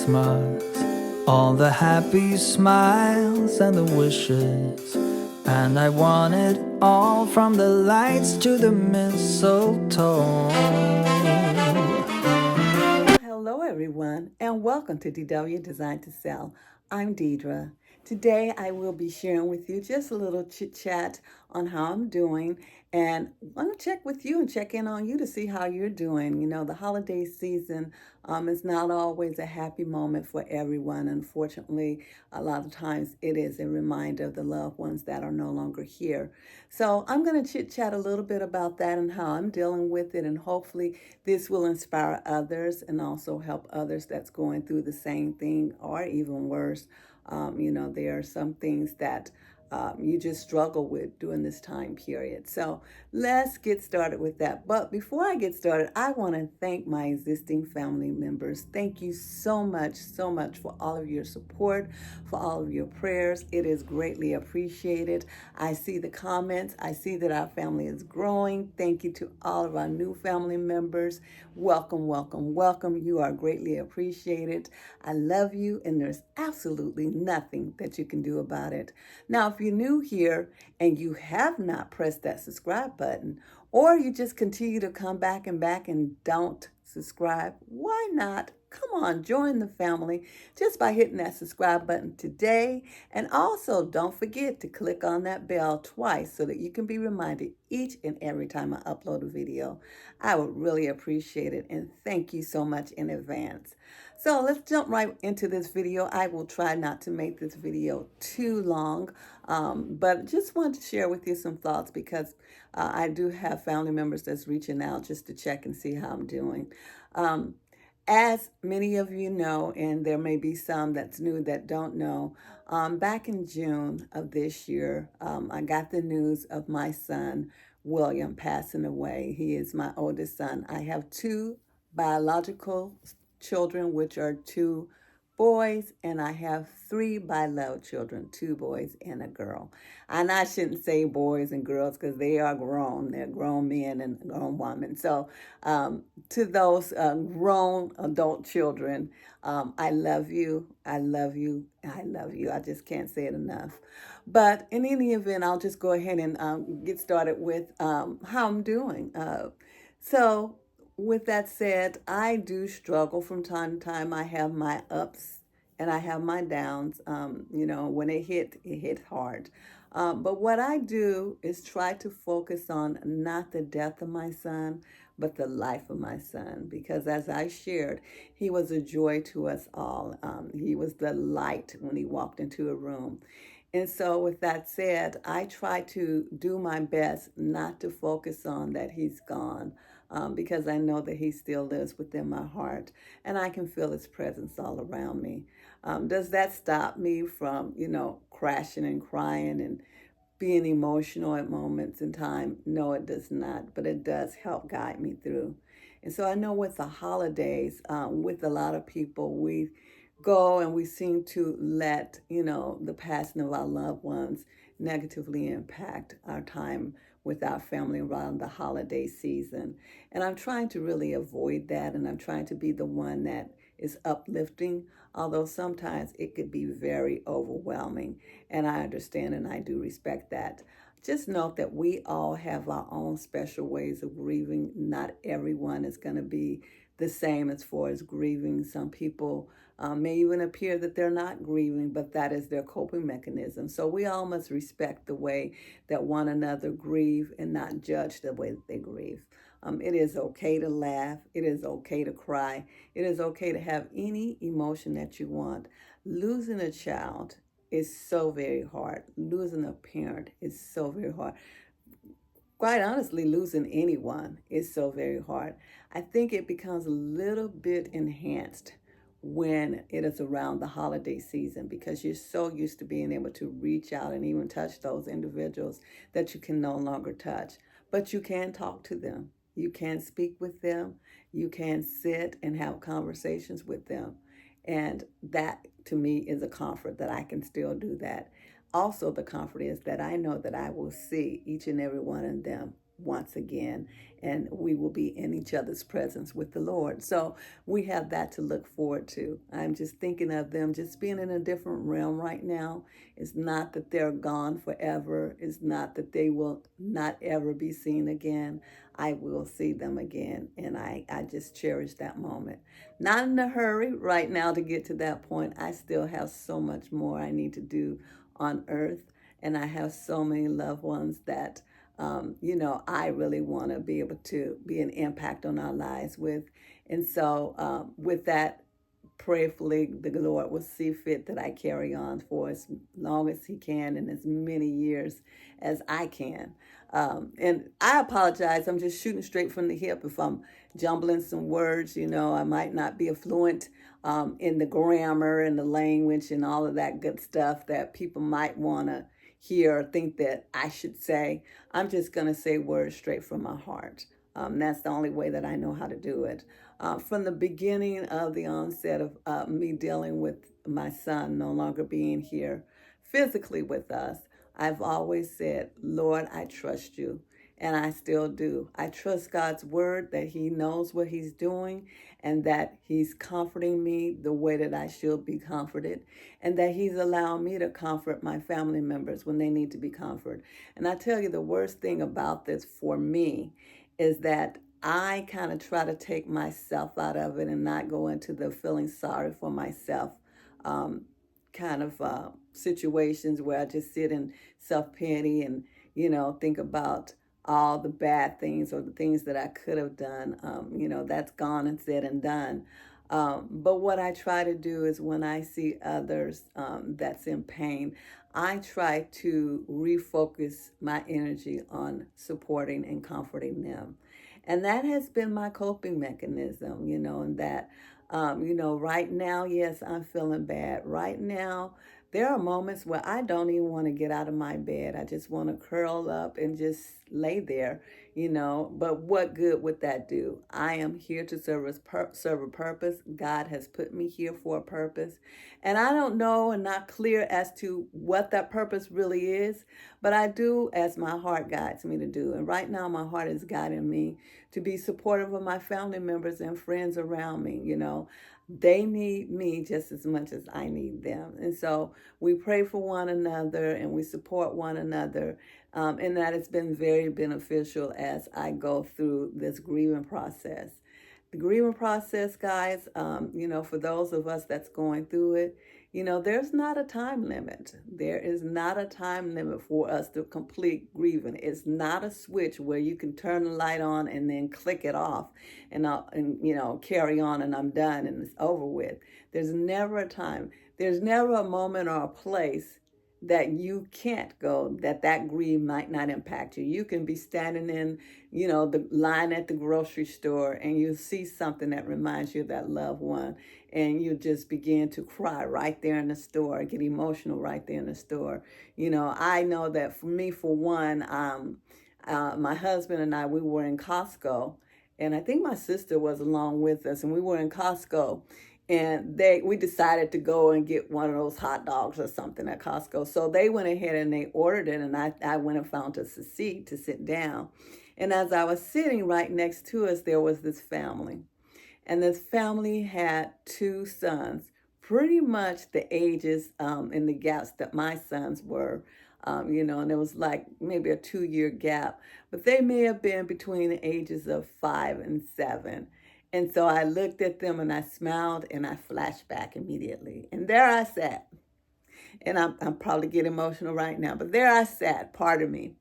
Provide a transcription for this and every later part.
Christmas, all the happy smiles and the wishes. And I want it all, from the lights to the mistletoe. Hello, everyone, and welcome to DW Design to Sell. I'm Deidra. Today, I will be sharing with you just a little chit chat on how I'm doing, and want to check with you and check in on you to see how you're doing. You know, the holiday season is not always a happy moment for everyone. Unfortunately, a lot of times it is a reminder of the loved ones that are no longer here. So, I'm going to chit chat a little bit about that and how I'm dealing with it, and hopefully, this will inspire others and also help others that's going through the same thing or even worse. There are some things that you just struggle with during this time period. So let's get started with that. But before I get started, I want to thank my existing family members. Thank you so much for all of your support, for all of your prayers. It is greatly appreciated. I see the comments. I see that our family is growing. Thank you to all of our new family members. Welcome, welcome, welcome. You are greatly appreciated. I love you, and there's absolutely nothing that you can do about it. Now, if you're new here and you have not pressed that subscribe button, or you just continue to come back and don't subscribe, why not? Come on, join the family just by hitting that subscribe button today. And also, don't forget to click on that bell twice so that you can be reminded each and every time I upload a video. I would really appreciate it, and thank you so much in advance. So let's jump right into this video. I will try not to make this video too long, but just wanted to share with you some thoughts because I do have family members that's reaching out just to check and see how I'm doing. As many of you know, and there may be some that's new that don't know, back in June of this year, I got the news of my son, William, passing away. He is my oldest son. I have two biological children, which are two boys, and I have three by love children, two boys and a girl. And I shouldn't say boys and girls because they are grown. They're grown men and grown women. So to those grown adult children, I love you. I love you. I love you. I just can't say it enough. But in any event, I'll just go ahead and get started with how I'm doing. So with that said, I do struggle from time to time. I have my ups and I have my downs. When it hit hard. But what I do is try to focus on not the death of my son, but the life of my son. Because as I shared, he was a joy to us all. He was the light when he walked into a room. And so, with that said, I try to do my best not to focus on that he's gone, because I know that he still lives within my heart and I can feel his presence all around me. Does that stop me from, crashing and crying and being emotional at moments in time? No, it does not, but it does help guide me through. And so I know with the holidays, with a lot of people, we go and we seem to let, the passing of our loved ones negatively impact our time with our family around the holiday season. And I'm trying to really avoid that, and I'm trying to be the one that is uplifting, although sometimes it could be very overwhelming. And I understand and I do respect that. Just note that we all have our own special ways of grieving. Not everyone is going to be the same as far as grieving. Some people may even appear that they're not grieving, but that is their coping mechanism. So we all must respect the way that one another grieve and not judge the way that they grieve. It is okay to laugh. It is okay to cry. It is okay to have any emotion that you want. Losing a child is so very hard. Losing a parent is so very hard. Quite honestly, losing anyone is so very hard. I think it becomes a little bit enhanced when it is around the holiday season because you're so used to being able to reach out and even touch those individuals that you can no longer touch. But you can talk to them. You can speak with them. You can sit and have conversations with them. And that to me is a comfort that I can still do that. Also, the comfort is that I know that I will see each and every one of them once again, and we will be in each other's presence with the Lord. So we have that to look forward to. I'm just thinking of them just being in a different realm right now. It's not that they're gone forever. It's not that they will not ever be seen again. I will see them again, and I just cherish that moment. Not in a hurry right now to get to that point. I still have so much more I need to do on earth, and I have so many loved ones that I really want to be able to be an impact on our lives with. And so, with that, prayerfully, the Lord will see fit that I carry on for as long as He can and as many years as I can. And I apologize. I'm just shooting straight from the hip. If I'm jumbling some words, I might not be fluent in the grammar and the language and all of that good stuff that people might want to hear or think that I should say. I'm just going to say words straight from my heart. That's the only way that I know how to do it. From the beginning of the onset of me dealing with my son no longer being here physically with us, I've always said, Lord, I trust you. And I still do. I trust God's word that He knows what He's doing and that He's comforting me the way that I should be comforted and that He's allowing me to comfort my family members when they need to be comforted. And I tell you, the worst thing about this for me is that I kind of try to take myself out of it and not go into the feeling sorry for myself kind of situations where I just sit in self-pity and, think about all the bad things or the things that I could have done. That's gone and said and done. But what I try to do is when I see others that's in pain, I try to refocus my energy on supporting and comforting them. And that has been my coping mechanism, and that, right now, yes, I'm feeling bad. Right now, there are moments where I don't even want to get out of my bed. I just want to curl up and just lay there, But what good would that do? I am here to serve a purpose. God has put me here for a purpose. And I don't know and not clear as to what that purpose really is, but I do as my heart guides me to do. And right now, my heart is guiding me to be supportive of my family members and friends around me, They need me just as much as I need them. And so we pray for one another and we support one another. And that has been very beneficial as I go through this grieving process. The grieving process, guys, for those of us that's going through it, there's not a time limit. There is not a time limit for us to complete grieving. It's not a switch where you can turn the light on and then click it off and carry on and I'm done and it's over with. There's never a time. There's never a moment or a place that you can't go, that grief might not impact you. You can be standing in, the line at the grocery store and you see something that reminds you of that loved one and you just begin to cry right there in the store, get emotional right there in the store. I know that for me, for one, my husband and I, we were in Costco and I think my sister was along with us and we were in Costco and we decided to go and get one of those hot dogs or something at Costco. So they went ahead and they ordered it, and I went and found us a seat to sit down. And as I was sitting right next to us, there was this family. And this family had two sons, pretty much the ages and the gaps that my sons were, and it was like maybe a 2-year gap. But they may have been between the ages of 5 and 7. And so I looked at them and I smiled and I flashed back immediately. And there I sat. And I'm probably getting emotional right now, but there I sat, part of me,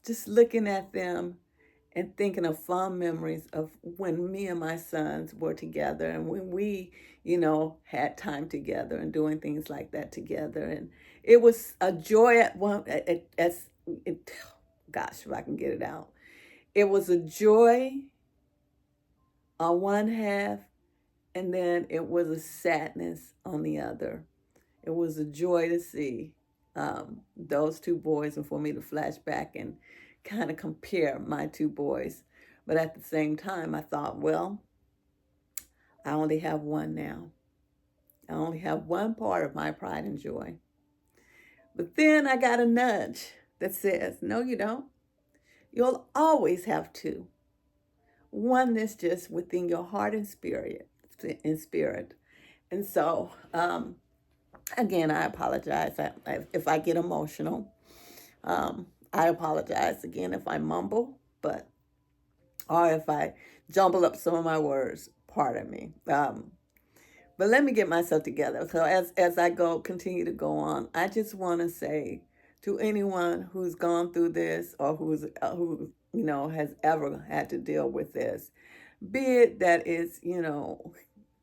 just looking at them and thinking of fond memories of when me and my sons were together and when we, had time together and doing things like that together. And it was a joy gosh, if I can get it out. It was a joy on one half, and then it was a sadness on the other. It was a joy to see those two boys and for me to flash back and kind of compare my two boys. But at the same time, I thought, well, I only have one now. I only have one part of my pride and joy. But then I got a nudge that says, no, you don't. You'll always have two. Oneness just within your heart and spirit. And so, again, I apologize if I get emotional. I apologize again if I mumble, but or if I jumble up some of my words. Pardon me. But let me get myself together. So as I continue to go on, I just want to say to anyone who's gone through this or who has ever had to deal with this, be it that is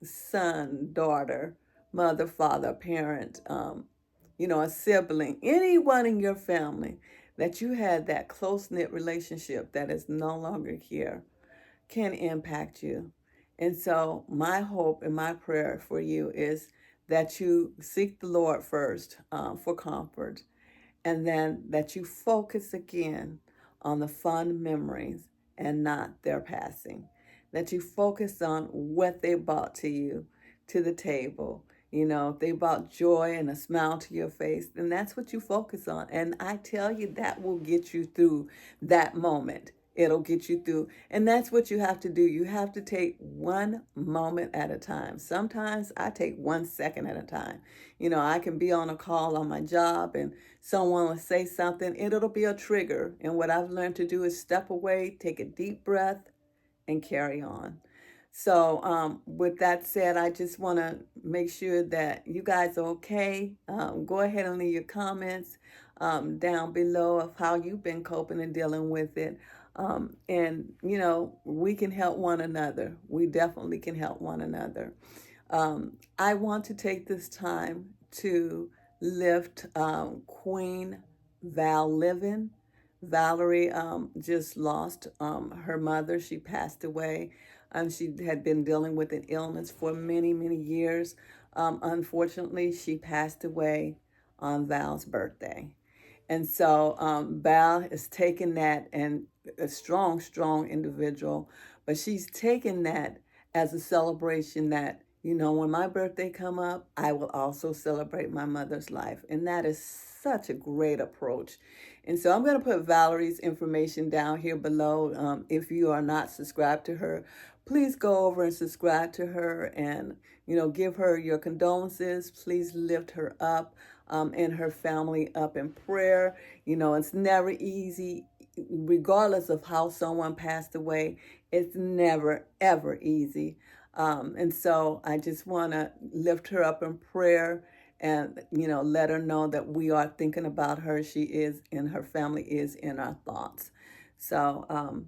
son, daughter, mother, father, parent, a sibling, anyone in your family that you had that close knit relationship that is no longer here can impact you. And so, my hope and my prayer for you is that you seek the Lord first for comfort, and then that you focus again on the fond memories and not their passing. That you focus on what they brought to you, to the table. If they brought joy and a smile to your face, then that's what you focus on. And I tell you, that will get you through that moment. It'll get you through. And that's what you have to do. You have to take one moment at a time. Sometimes I take 1 second at a time. I can be on a call on my job and someone will say something, and it'll be a trigger. And what I've learned to do is step away, take a deep breath, and carry on. So, with that said, I just want to make sure that you guys are okay. Go ahead and leave your comments down below of how you've been coping and dealing with it. And, we can help one another. We definitely can help one another. I want to take this time to lift Queen Val Livin. Valerie just lost her mother. She passed away. She had been dealing with an illness for many, many years. Unfortunately, she passed away on Val's birthday. And so Val has taken that, and a strong, strong individual, but she's taken that as a celebration that, when my birthday come up, I will also celebrate my mother's life. And that is such a great approach. And so I'm going to put Valerie's information down here below. If you are not subscribed to her, please go over and subscribe to her and, give her your condolences. Please lift her up and her family up in prayer. It's never easy, regardless of how someone passed away. It's never, ever easy. And so I just want to lift her up in prayer and, let her know that we are thinking about her. She is, and her family is in our thoughts. So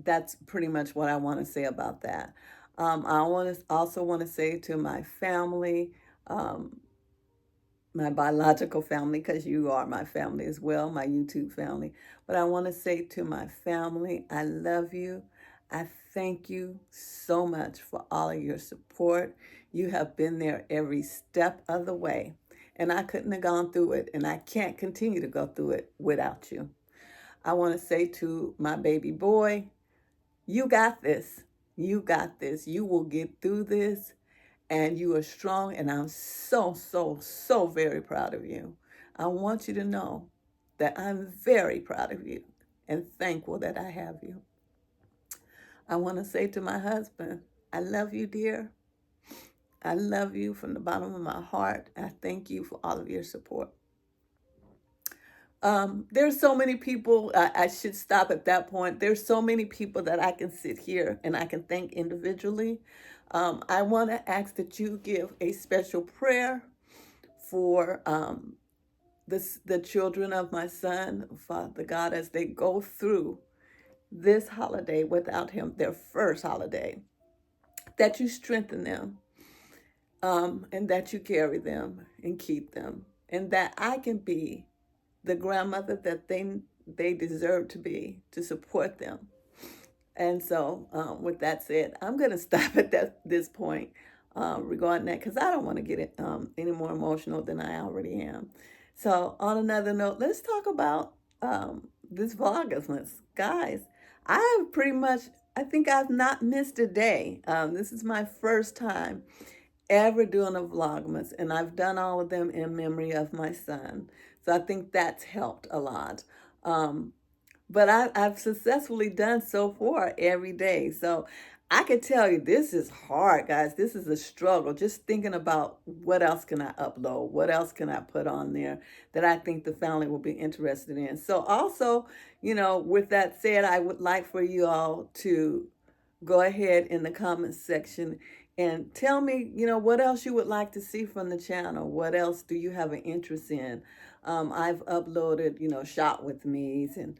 that's pretty much what I want to say about that. Also want to say to my family, my biological family, because you are my family as well, my YouTube family. But I want to say to my family, I love you. I thank you so much for all of your support. You have been there every step of the way. And I couldn't have gone through it, and I can't continue to go through it without you. I want to say to my baby boy, you got this. You got this. You will get through this, and you are strong, and I'm so, so, so very proud of you. I want you to know that I'm very proud of you and thankful that I have you. I want to say to my husband, I love you, dear. I love you from the bottom of my heart. I thank you for all of your support. There's so many people, I should stop at that point. There's so many people that I can sit here and I can thank individually. I want to ask that you give a special prayer for the children of my son, Father God, as they go through this holiday without him, their first holiday, that you strengthen them and that you carry them and keep them, and that I can be the grandmother that they deserve to be, to support them. And so, with that said, I'm going to stop at this point regarding that, because I don't want to get it any more emotional than I already am. So, on another note, let's talk about this Vlogmas. Guys, I think I've not missed a day. This is my first time ever doing a Vlogmas, and I've done all of them in memory of my son. So I think that's helped a lot. but I've successfully done so far every day. So I can tell you this is hard, guys. This is a struggle. Just thinking about what else can I upload? What else can I put on there that I think the family will be interested in? So also, with that said, I would like for you all to go ahead in the comments section and tell me, what else you would like to see from the channel. What else do you have an interest in? I've uploaded, shop with me's, and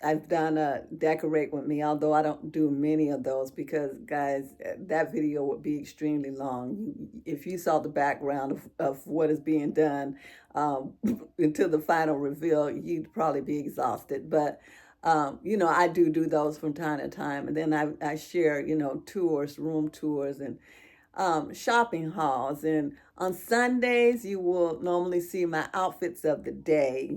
I've done a decorate with me, although I don't do many of those because, guys, that video would be extremely long. If you saw the background of what is being done until the final reveal, you'd probably be exhausted. But I do those from time to time, and then I share, tours, room tours, and shopping hauls. And on Sundays, you will normally see my outfits of the day,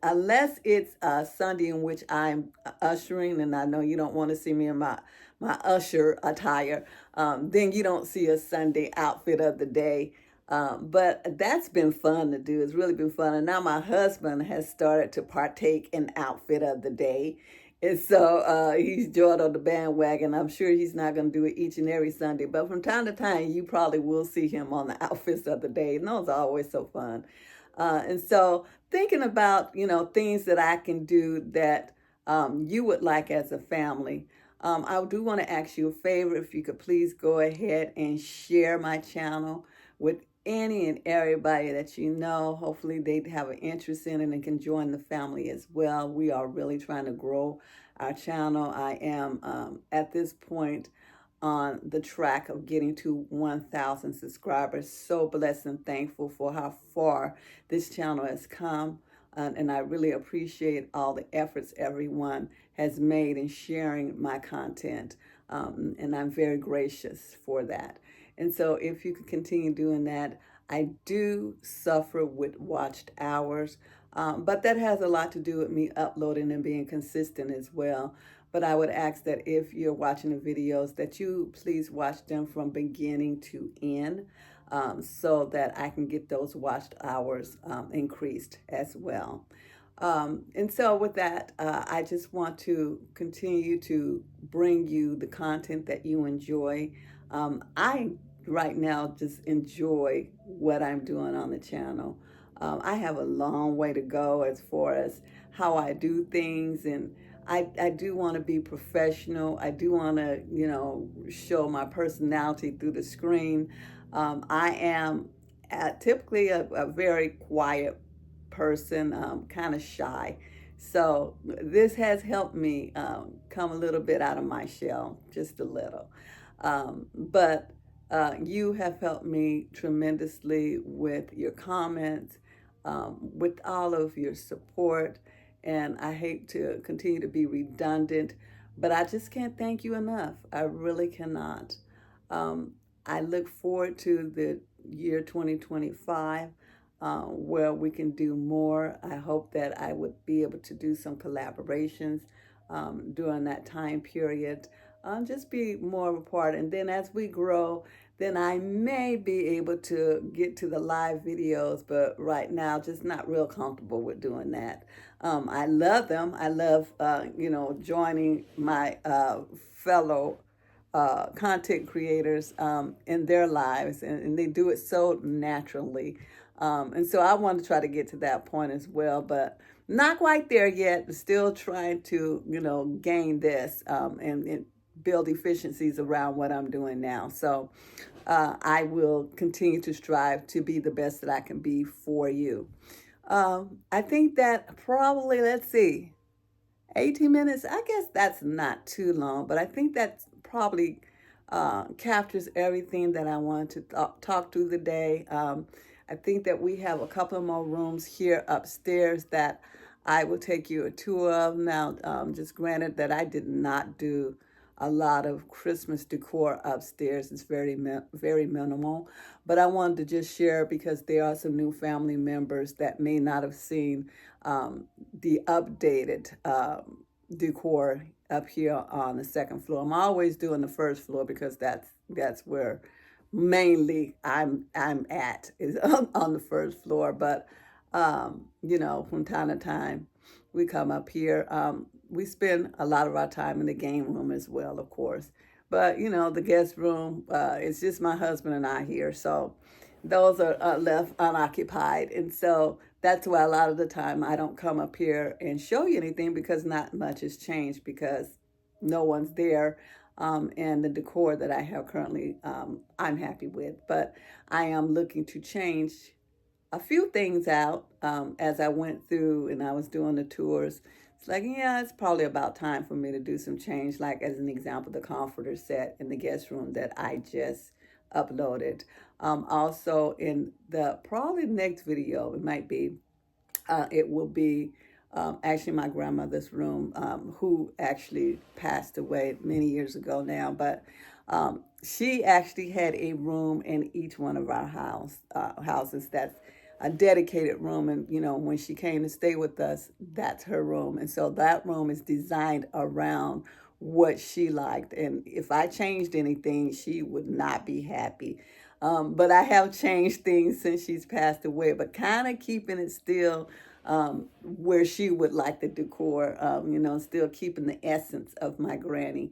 unless it's a Sunday in which I'm ushering, and I know you don't want to see me in my usher attire, then you don't see a Sunday outfit of the day. But that's been fun to do. It's really been fun. And now my husband has started to partake in outfit of the day. And so he's joined on the bandwagon. I'm sure he's not going to do it each and every Sunday, but from time to time, you probably will see him on the outfits of the day. And those are always so fun. And so thinking about, things that I can do that you would like as a family. I do want to ask you a favor. If you could please go ahead and share my channel with any and everybody that you know. Hopefully they'd have an interest in it and can join the family as well. We are really trying to grow our channel. I am at this point on the track of getting to 1,000 subscribers. So blessed and thankful for how far this channel has come. And I really appreciate all the efforts everyone has made in sharing my content. And I'm very gracious for that. And so if you could continue doing that, I do suffer with watched hours, but that has a lot to do with me uploading and being consistent as well. But I would ask that if you're watching the videos, that you please watch them from beginning to end, so that I can get those watched hours increased as well. And so with that, I just want to continue to bring you the content that you enjoy. I right now just enjoy what I'm doing on the channel. I have a long way to go as far as how I do things, and I do want to be professional. I do want to, show my personality through the screen. I am typically a very quiet person, kind of shy. So this has helped me come a little bit out of my shell, just a little. But you have helped me tremendously with your comments, with all of your support. And I hate to continue to be redundant, but I just can't thank you enough. I really cannot. I look forward to the year 2025, where we can do more. I hope that I would be able to do some collaborations during that time period. Just be more of a part. And then as we grow, then I may be able to get to the live videos, but right now, just not real comfortable with doing that. I love them. I love, joining my fellow content creators in their lives, and they do it so naturally. And so I want to try to get to that point as well, but not quite there yet. Still trying to, gain this and build efficiencies around what I'm doing now. So I will continue to strive to be the best that I can be for you. I think that probably, let's see, 18 minutes, I guess that's not too long, but I think that probably captures everything that I want to talk through the day. I think that we have a couple of more rooms here upstairs that I will take you a tour of. Now, just granted that I did not do a lot of Christmas decor upstairs. It's very minimal, but I wanted to just share because there are some new family members that may not have seen the updated decor up here on the second floor. I'm always doing the first floor because that's where mainly I'm at, is on the first floor. But From time to time, we come up here. We spend a lot of our time in the game room as well, of course. But, the guest room, it's just my husband and I here. So those are left unoccupied. And so that's why a lot of the time I don't come up here and show you anything, because not much has changed, because no one's there. And the decor that I have currently, I'm happy with. But I am looking to change a few things out as I went through and I was doing the tours. It's like, yeah, it's probably about time for me to do some change. Like, as an example, the comforter set in the guest room that I just uploaded. Also, in the probably next video, it will be actually my grandmother's room, who actually passed away many years ago now. But she actually had a room in each one of our houses that's a dedicated room. And, when she came to stay with us, that's her room. And so that room is designed around what she liked. And if I changed anything, she would not be happy. But I have changed things since she's passed away, but kind of keeping it still where she would like the decor, still keeping the essence of my granny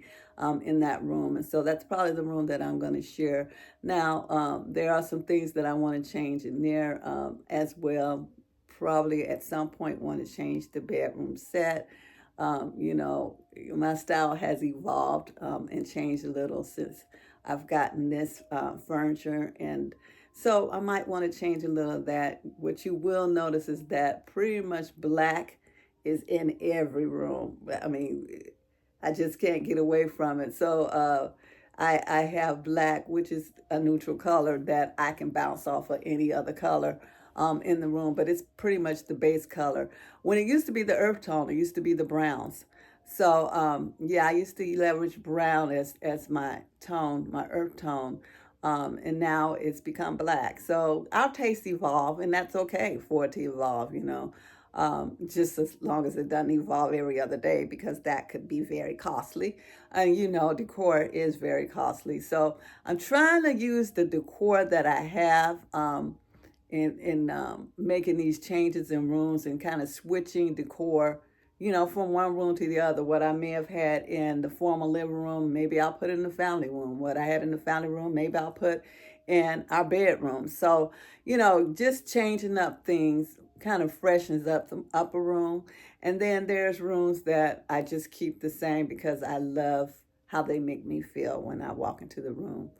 in that room. And so that's probably the room that I'm going to share. Now, there are some things that I want to change in there as well. Probably at some point want to change the bedroom set. My style has evolved and changed a little since I've gotten this furniture, and so I might want to change a little of that. What you will notice is that pretty much black is in every room. I mean, I just can't get away from it. So I have black, which is a neutral color that I can bounce off of any other color in the room, but it's pretty much the base color. When it used to be the earth tone, it used to be the browns. So yeah, I used to leverage brown as my tone, my earth tone, and now it's become black. So our tastes evolve, and that's okay for it to evolve, just as long as it doesn't evolve every other day, because that could be very costly. And decor is very costly. So I'm trying to use the decor that I have in making these changes in rooms and kind of switching decor, from one room to the other. What I may have had in the formal living room, maybe I'll put in the family room. What I had in the family room, maybe I'll put in our bedroom. So, just changing up things kind of freshens up the upper room. And then there's rooms that I just keep the same because I love how they make me feel when I walk into the room.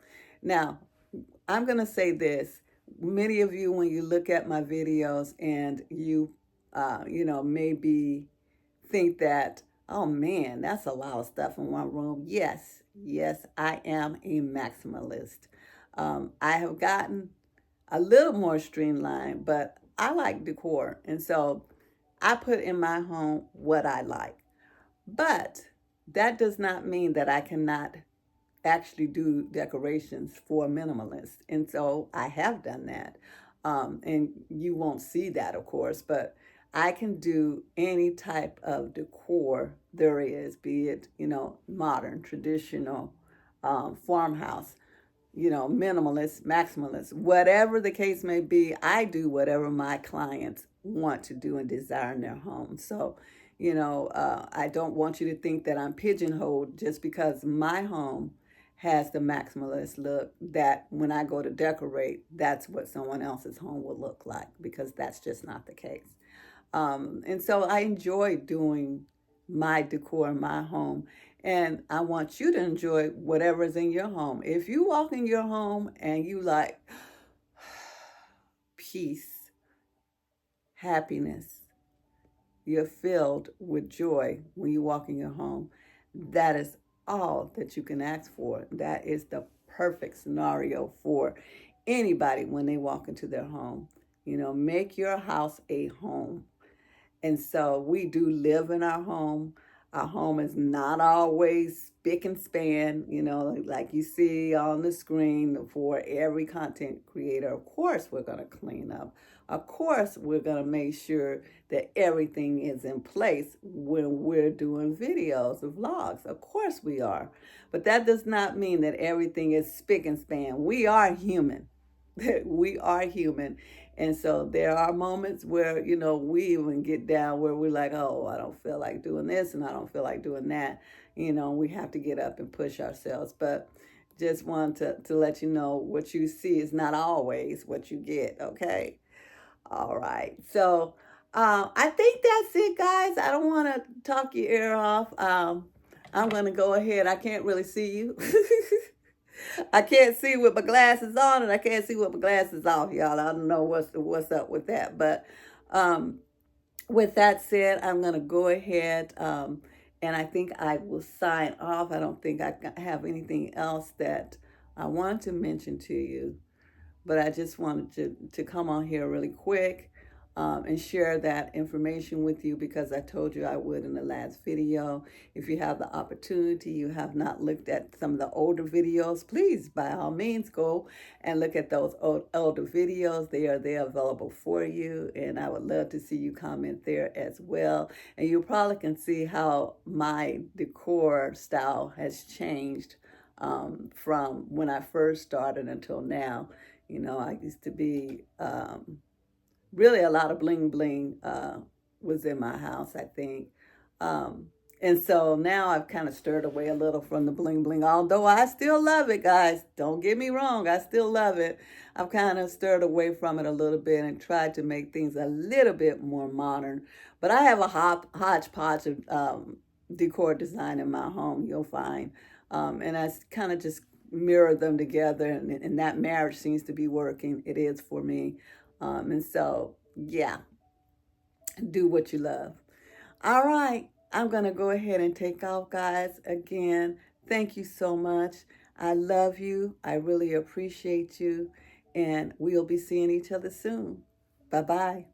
Now, I'm going to say this. Many of you, when you look at my videos and you, maybe think that, oh man, that's a lot of stuff in one room. Yes, I am a maximalist. I have gotten a little more streamlined, but I like decor. And so I put in my home what I like. But that does not mean that I cannot actually do decorations for minimalists. And so I have done that. And you won't see that, of course, but I can do any type of decor there is, be it, modern, traditional, farmhouse, minimalist, maximalist, whatever the case may be. I do whatever my clients want to do and desire in their home. So, I don't want you to think that I'm pigeonholed just because my home has the maximalist look, that when I go to decorate, that's what someone else's home will look like, because that's just not the case. And so I enjoy doing my decor in my home. And I want you to enjoy whatever is in your home. If you walk in your home and you like peace, happiness, you're filled with joy when you walk in your home, that is all that you can ask for. That is the perfect scenario for anybody when they walk into their home. Make your house a home. And so we do live in our home. Our home is not always spick and span, like you see on the screen for every content creator. Of course, we're going to clean up. Of course, we're going to make sure that everything is in place when we're doing videos or vlogs. Of course we are. But that does not mean that everything is spick and span. We are human. We are human. And so there are moments where, we even get down where we're like, oh, I don't feel like doing this and I don't feel like doing that. We have to get up and push ourselves. But just want to let you know what you see is not always what you get, okay? All right. So I think that's it, guys. I don't want to talk your ear off. I'm going to go ahead. I can't really see you. I can't see with my glasses on, and I can't see with my glasses off, y'all. I don't know what's up with that, but um, with that said, I'm gonna go ahead, and I think I will sign off. I don't think I have anything else that I want to mention to you, but I just wanted to come on here really quick and share that information with you because I told you I would in the last video. If you have the opportunity, you have not looked at some of the older videos, please by all means go and look at those older videos. They are there available for you, and I would love to see you comment there as well. And you probably can see how my decor style has changed from when I first started until now. I used to be really a lot of bling bling was in my house, I think. Um, and so now I've kind of stirred away a little from the bling bling, although I still love it, guys. Don't get me wrong, I still love it. I've kind of stirred away from it a little bit and tried to make things a little bit more modern. But I have a hodgepodge of decor design in my home, you'll find. And I kind of just mirror them together, and that marriage seems to be working. It is for me. And so, yeah, do what you love. All right, I'm going to go ahead and take off, guys. Again, thank you so much. I love you. I really appreciate you. And we'll be seeing each other soon. Bye bye.